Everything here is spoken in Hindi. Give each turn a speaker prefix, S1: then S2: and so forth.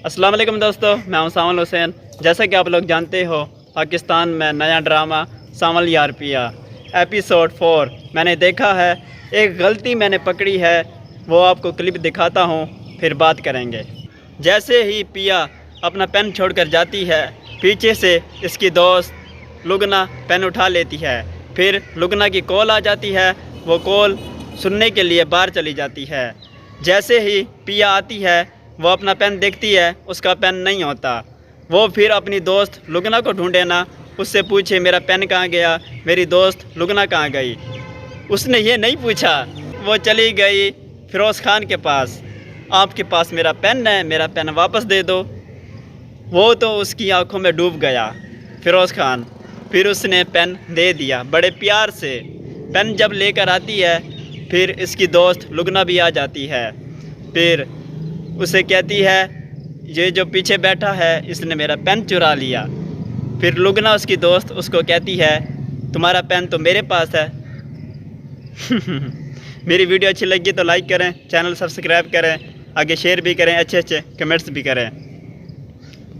S1: अस्सलाम वालेकुम दोस्तों, मैं हूं सावल हुसैन। जैसा कि आप लोग जानते हो, पाकिस्तान में नया ड्रामा सावल यार पिया एपिसोड 4 मैंने देखा है। एक गलती मैंने पकड़ी है, वो आपको क्लिप दिखाता हूं, फिर बात करेंगे। जैसे ही पिया अपना पेन छोड़कर जाती है, पीछे से इसकी दोस्त लुगना पेन उठा लेती है। फिर लुगना की कॉल आ जाती है, वो कॉल सुनने के लिए बाहर चली जाती है। जैसे ही पिया आती है, वो अपना पेन देखती है, उसका पेन नहीं होता। वो फिर अपनी दोस्त लुगना को ढूंढे ना, उससे पूछे मेरा पेन कहाँ गया, मेरी दोस्त लुगना कहाँ गई। उसने ये नहीं पूछा, वो चली गई फिरोज़ खान के पास। आपके पास मेरा पेन है, मेरा पेन वापस दे दो। वो तो उसकी आंखों में डूब गया फिरोज़ खान। फिर उसने पेन दे दिया बड़े प्यार से। पेन जब लेकर आती है, फिर इसकी दोस्त लुगना भी आ जाती है। फिर उसे कहती है, ये जो पीछे बैठा है इसने मेरा पेन चुरा लिया। फिर लुगना उसकी दोस्त उसको कहती है, तुम्हारा पेन तो मेरे पास है। मेरी वीडियो अच्छी लगी तो लाइक करें, चैनल सब्सक्राइब करें, आगे शेयर भी करें, अच्छे अच्छे कमेंट्स भी करें।